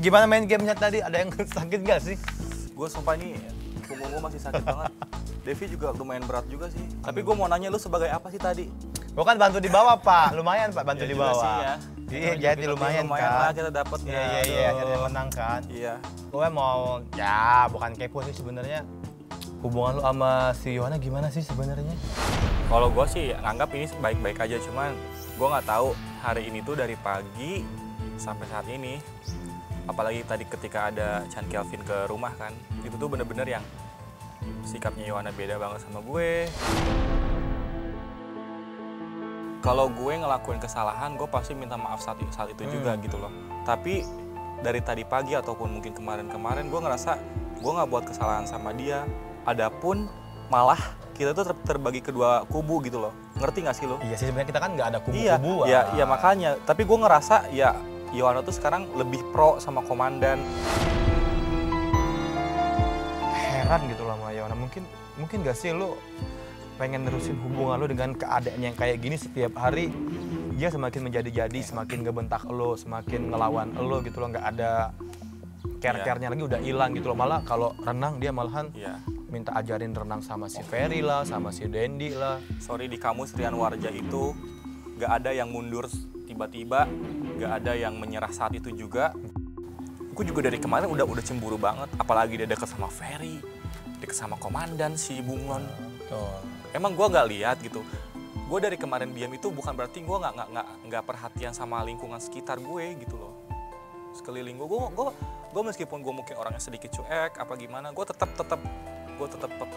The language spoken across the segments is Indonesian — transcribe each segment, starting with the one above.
Gimana main gamenya tadi? Ada yang sakit nggak sih? Gue sumpah ini punggung gue masih sakit banget. Devi juga lumayan berat juga sih. Tapi gue mau nanya lu sebagai apa sih tadi? Gue kan bantu di bawah, Pak. Lumayan, Pak, bantu Ya di juga bawah. sih ya. Iya, jadi lumayan lah kan. kita dapet. Iya, akhirnya menang kan. Iya. Gue mau, ya bukan kepo sih sebenarnya. Hubungan lu sama si Yohana gimana sih sebenarnya? Kalau gue sih nganggap ini baik-baik aja, cuman gue nggak tahu hari ini tuh dari pagi sampai saat ini. Apalagi tadi ketika ada Chan Kelvin ke rumah kan, itu tuh bener-bener yang sikapnya Yohana beda banget sama gue. Kalau gue ngelakuin kesalahan, gue pasti minta maaf saat itu juga gitu loh. Tapi dari tadi pagi ataupun mungkin kemarin-kemarin, gue ngerasa gue nggak buat kesalahan sama dia. Adapun malah kita tuh terbagi kedua kubu gitu loh. Ngerti nggak sih lo? Iya sih, sebenarnya kita kan nggak ada kubu-kubuan. Iya makanya. Tapi gue ngerasa ya Yohana tuh sekarang lebih pro sama komandan. Heran gitu loh sama Yohana. Mungkin nggak sih lo pengen nerusin hubungan lo dengan keadaannya yang kayak gini setiap hari? Dia semakin menjadi-jadi, semakin ngebentak lo, semakin ngelawan lo gitu loh. Nggak ada care-care-nya lagi, udah hilang gitu loh. Malah kalau renang dia malahan minta ajarin renang sama si Ferry lah, sama si Dendi lah. Sorry, di kamus Rian Warja itu nggak ada yang mundur tiba-tiba, nggak ada yang menyerah saat itu juga. Gue juga dari kemarin udah cemburu banget, apalagi dia deket sama Ferry, deket sama komandan si Bunglon. Emang gue nggak lihat gitu. Gue dari kemarin diam itu bukan berarti gue nggak perhatian sama lingkungan sekitar gue gitu loh. Sekeliling gue meskipun gue mungkin orangnya sedikit cuek apa gimana, gue tetap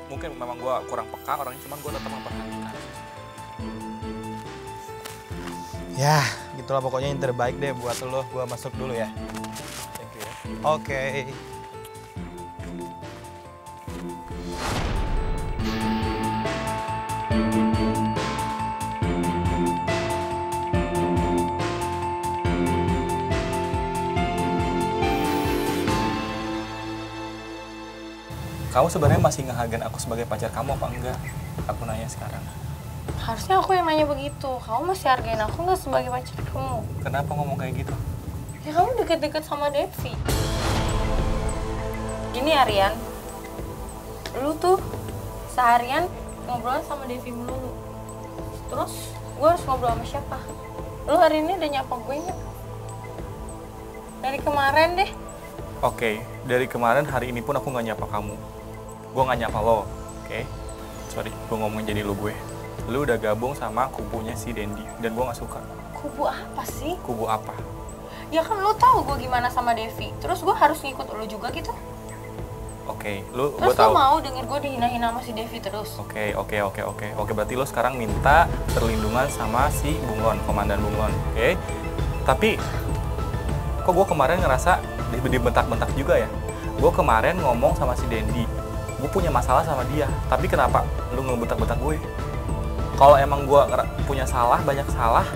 mungkin memang gue kurang peka orangnya, cuman gue tetap memperhatikan. Ya, gitulah pokoknya yang terbaik deh buat lo. Gue masuk dulu ya. Thank you ya. Oke. Kamu sebenarnya masih ngehargain aku sebagai pacar kamu apa enggak? Aku nanya sekarang. Harusnya aku yang nanya begitu. Kamu masih hargain aku nggak sebagai pacar kamu? Kenapa ngomong kayak gitu? Ya kamu deket-deket sama Devi. Gini Aryan, lu tuh seharian ngobrol sama Devi melulu. Terus gue harus ngobrol sama siapa? Lu hari ini udah nyapa gue nggak? Dari kemarin deh. Oke, dari kemarin hari ini pun aku nggak nyapa kamu. Gue nggak nyapa lo, oke? Sorry, gue ngomong jadi lu gue. Lu udah gabung sama kubunya si Dendi, dan gue nggak suka. Kubu apa sih? Kubu apa? Ya kan lu tahu gue gimana sama Devi. Terus gue harus ngikut lu juga gitu. Oke, gue Terus tahu. lu mau denger gue dihina-hina sama si Devi terus? Oke, berarti lo sekarang minta perlindungan sama si Bunglon, komandan Bunglon, oke? Tapi, kok gue kemarin ngerasa dibentak-bentak juga ya? Gue kemarin ngomong sama si Dendi, gue punya masalah sama dia, tapi kenapa lu ngebentak-bentak gue? Kalau emang gue punya salah, banyak salah,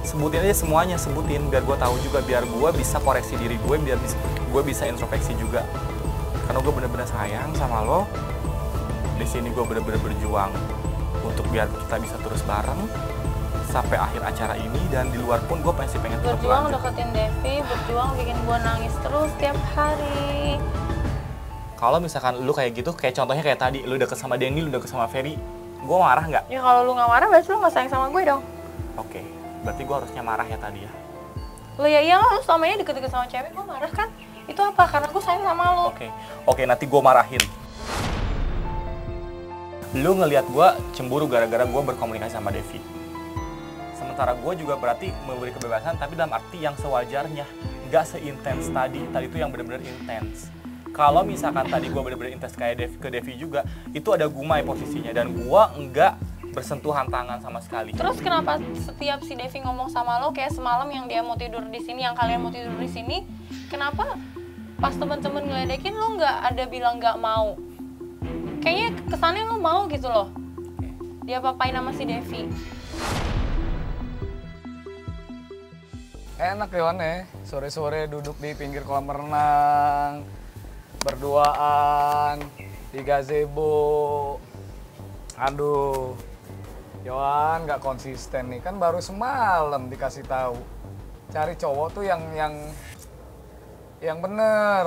sebutin aja semuanya, sebutin biar gue tahu juga, biar gue bisa koreksi diri gue, biar gue bisa introspeksi juga. Karena gue bener-bener sayang sama lo. Di sini gue bener-bener berjuang untuk biar kita bisa terus bareng sampai akhir acara ini, dan di luar pun gue pasti pengen tetap Berjuang lanjut. deketin Devi, berjuang bikin gue nangis terus tiap hari. Kalau misalkan lu kayak gitu, kayak contohnya kayak tadi, lu deket sama Denny, lu deket sama Ferry, gue marah nggak? Ya kalau lu nggak marah berarti lu nggak sayang sama gue dong. Oke, berarti gue harusnya marah ya tadi ya? Lu ya iyalah, lu selama ini deket-deket sama cewek, gue marah kan? Itu apa? Karena gue sayang sama lu. Oke, nanti gue marahin. Lu ngelihat gue cemburu gara-gara gue berkomunikasi sama Devi. Sementara gue juga berarti memberi kebebasan, tapi dalam arti yang sewajarnya. Nggak seintens tadi itu yang benar-benar intens. Kalau misalkan tadi gue bener-bener intens kayak ke Devi juga, itu ada Gumai posisinya, dan gue enggak bersentuhan tangan sama sekali. Terus kenapa setiap si Devi ngomong sama lo kayak semalam yang dia mau tidur di sini, yang kalian mau tidur di sini, kenapa pas temen-temen ngeledekin lo nggak ada bilang nggak mau? Kayaknya kesannya lo mau gitu loh. Dia papain sama si Devi. Enak ya Wan ya, sore-sore duduk di pinggir kolam renang, berduaan di gazebo. Aduh, Yohan nggak konsisten nih, kan baru semalam dikasih tahu. Cari cowok tuh yang yang bener.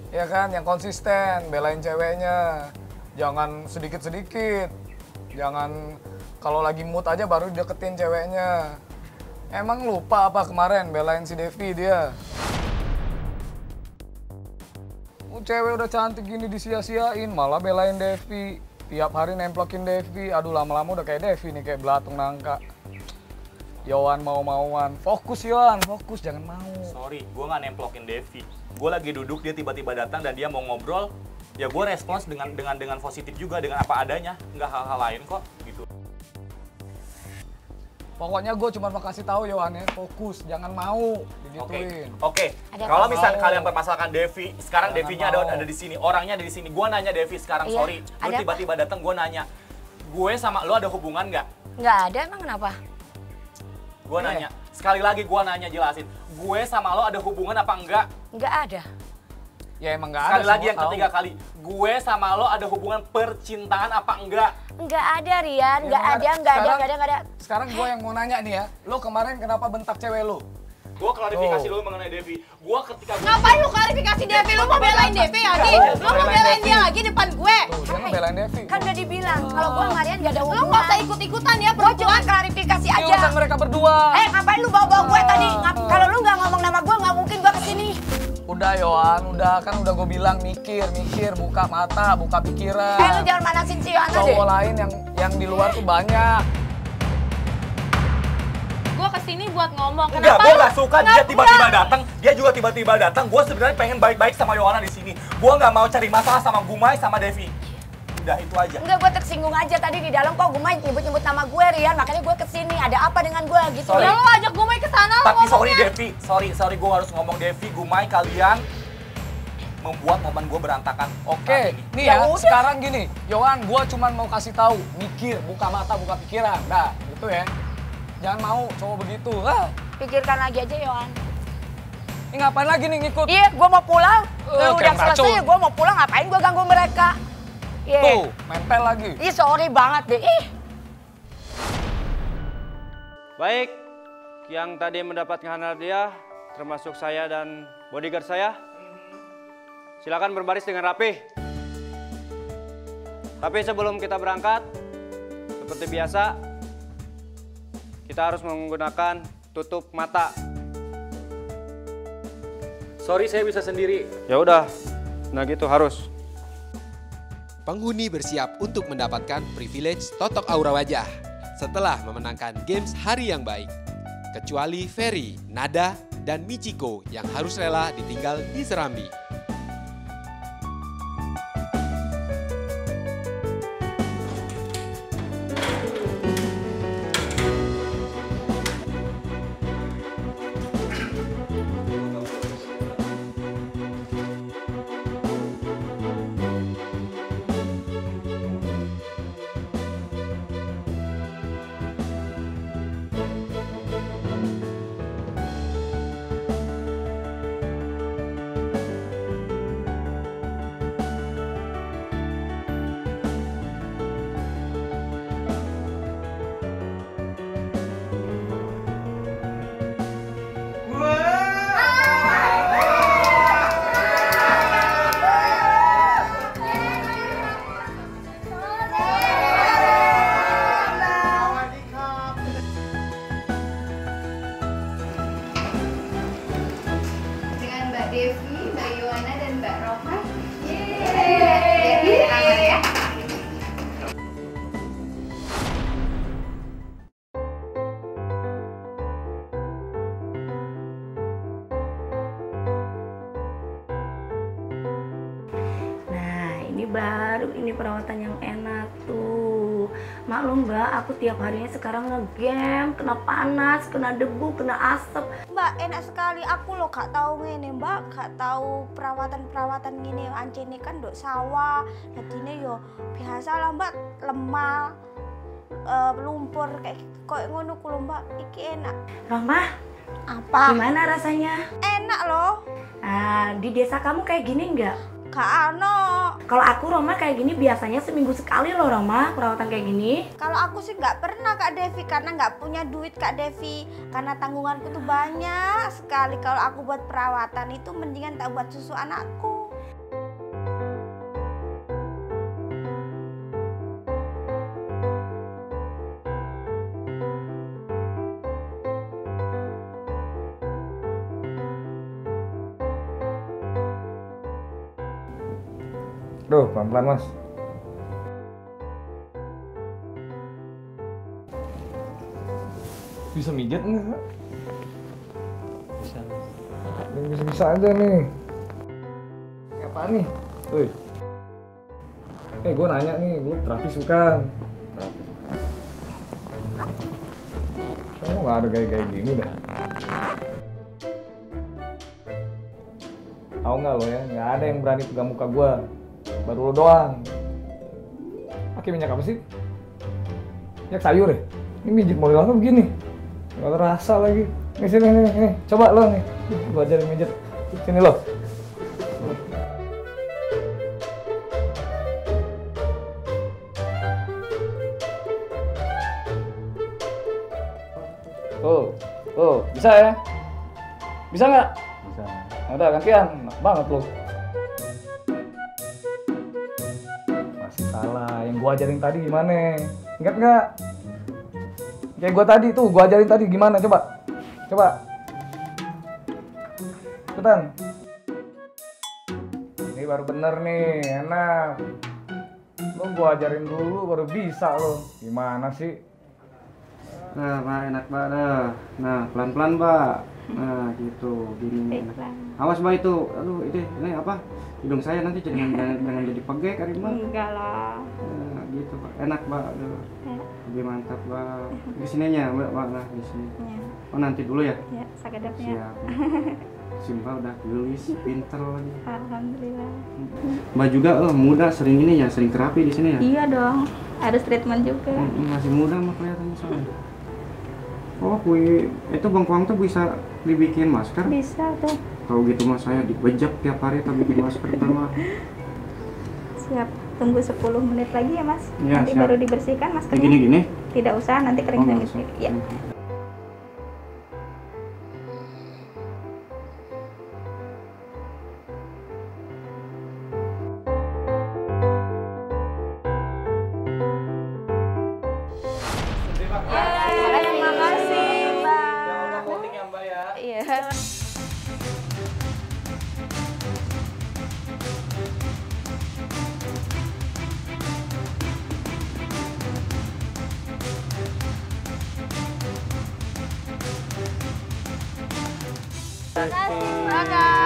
Ya kan, yang konsisten, belain ceweknya. Jangan sedikit-sedikit. Jangan kalau lagi mood aja baru deketin ceweknya. Emang lupa apa kemarin belain si Devi dia? Cewek udah cantik gini disia-siain, malah belain Devi. Tiap hari nemplokin Devi. Aduh, lama-lama udah kayak Devi nih, kayak belatung nangka. Yohan mau-mauan. Fokus Yohan, fokus, jangan mau. Sorry, gue nggak nemplokin Devi. Gue lagi duduk, dia tiba-tiba datang dan dia mau ngobrol. Ya gue respons dengan positif juga, dengan apa adanya. Nggak hal-hal lain kok, gitu. Pokoknya gue cuma mau kasih tahu Yohan ya, fokus, jangan mau digituin. Oke. Ada Kalau apa? misalnya kalian permasalahkan Devi, sekarang Jangan Devinya mau. ada di sini, orangnya ada di sini. Gue nanya Devi sekarang, Iya. sorry. Lu Ada apa? tiba-tiba datang, gue nanya. Gue sama lu ada hubungan nggak? Nggak ada, emang kenapa? Gue nanya. Sekali lagi gue nanya, jelasin. Gue sama lo ada hubungan apa enggak? Nggak ada. Ya emang nggak ada. Sekali lagi semua yang tahu. ketiga kali. Gue sama lo ada hubungan percintaan apa enggak? Nggak ada, Rian. Ya, Nggak ada, nggak ada. Sekarang gue yang mau nanya nih ya, lo kemarin kenapa bentak cewek lo? Gue klarifikasi Oh. dulu mengenai Devi. Gue ketika Ngapain lu klarifikasi Devi? Lu mau belain Devi lagi? Lu mau belain dia lagi depan gue? Tuh, dia ngebelain Devi. Kan udah dibilang kalau gua sama Rian gak ada Lu hubungan. nggak usah ikut-ikutan ya, Gua cuma perempuan. klarifikasi Ini aja. urusan mereka berdua. Ngapain lu bawa-bawa gue tadi? Kalau lu nggak ngomong nama gua nggak mungkin gua kesini. Udah Yohan, udah gue bilang mikir, buka mata, buka pikiran. Lu jangan manasin si Yohana deh. Cowok lain yang di luar tuh banyak. Gue kesini buat ngomong. enggak, gue nggak suka dia Kenapa? tiba-tiba datang. Dia juga tiba-tiba datang. Gue sebenarnya pengen baik-baik sama Yohana di sini. Gue nggak mau cari masalah sama Gumai sama Devi. Udah itu aja. Enggak, gue tersinggung aja tadi di dalam kok Gumai nyebut-nyebut nama gue Rian, makanya gue kesini. Ada apa dengan gue gitu? Sorry. Ya lu ajak gue main ke sana lu Tapi sorry ngomongnya. Devi, sorry gue harus ngomong Devi, Gumai, kalian membuat momen gue berantakan. Oke, saat ini. nih Ya ya, udah. sekarang gini, Yohan, gue cuman mau kasih tahu, mikir, buka mata, buka pikiran, dah, gitu ya. Jangan mau cowok begitu, Pikirkan lagi aja Yohan. Ini ngapain lagi nih ngikut? Iya, gue mau pulang. kayak Udah selesai racun. ya, gue mau pulang. Ngapain gue ganggu mereka? Iya. Tuh, nempel lagi. Ih, sorry banget deh. Ih. Baik, yang tadi mendapatkan hadiah termasuk saya dan bodyguard saya. Silakan berbaris dengan rapi. Tapi sebelum kita berangkat, seperti biasa, kita harus menggunakan tutup mata. Sorry saya bisa sendiri. Ya udah, nah gitu harus. Penghuni bersiap untuk mendapatkan privilege totok aura wajah setelah memenangkan games hari yang baik. Kecuali Ferry, Nada, dan Michiko yang harus rela ditinggal di Serambi. Dengan Mbak Devi, Mbak Yohana, dan Mbak Rohman. Jadi aman ya. Nah, ini baru ini perawatan yang enak tuh. Maklum Mbak, aku tiap harinya sekarang ngegame, kena panas, kena debu, kena asap. Mbak, enak sekali. Aku loh gak tahu ngene Mbak, gak tahu perawatan-perawatan gini. Anci ini kan dok sawah, jadinya yo biasa lah Mbak, lemah, lumpur kayak ngono kulo Mbak. Iki enak. Rohmah, apa? Gimana rasanya? Enak loh. Di desa kamu kayak gini nggak? Kalau aku Roma kayak gini biasanya seminggu sekali loh Roma perawatan kayak gini. Kalau aku sih nggak pernah Kak Devi karena nggak punya duit Kak Devi. Karena tanggunganku tuh banyak sekali. Kalau aku buat perawatan itu mendingan tak buat susu anakku. Duh, pelan-pelan Mas. Bisa mijat nggak? Bisa. Bisa aja nih. Apaan nih? Tuh. Gue nanya nih, lu terapis bukan? Kamu nggak ada gaya-gaya gini dah. Tahu nggak lo ya? Nggak ada yang berani pegang muka gue. Baru lo doang. Pakai minyak apa sih? Minyak sayur ya? Ini mijit model apa begini? Gak terasa lagi. Nih sini, nih. Coba lo nih. Gue ajarin mijit. Sini lo. Tuh, bisa ya? Bisa nggak? Bisa. Nah, udah gantian, enak banget lo. Masih salah, yang gua ajarin tadi gimana? Ingat nggak? Kayak gua tadi tuh, gua ajarin tadi gimana? Coba. Cepetan. Ini baru bener nih, enak. Lo gua ajarin dulu baru bisa lo. Gimana sih? Nah, Mbak, enak Mbak. Nah, pelan-pelan Mbak. Nah, gitu, gini. Awas Mbak itu. Aduh, ini apa? Hidung saya nanti jangan jadi pegek kali Mbak. Enggak lah. Nah, gitu Pak. Enak Mbak. Aduh. Lebih mantap Mbak. Di sininya Mbak, nah di sini. Ya. Oh, nanti dulu ya? Ya, sakedapnya. Siap. Simba udah gelis, pinter lagi. Alhamdulillah. Mbak juga muda, sering ini ya, sering terapi di sini ya? Iya dong, harus treatment juga. Masih muda mah kelihatannya soalnya. Oh, itu bengkoang tuh bisa dibikin masker? Bisa tuh. Kalau gitu mas saya dibejak tiap hari tapi bikin masker mah. Siap, tunggu 10 menit lagi ya mas. Ya, nanti siap. baru dibersihkan maskernya. Gini? Tidak usah, nanti kering sendiri. Ya. Terima kasih Mbak. Voting ya Mbak ya. Iya. Terima kasih.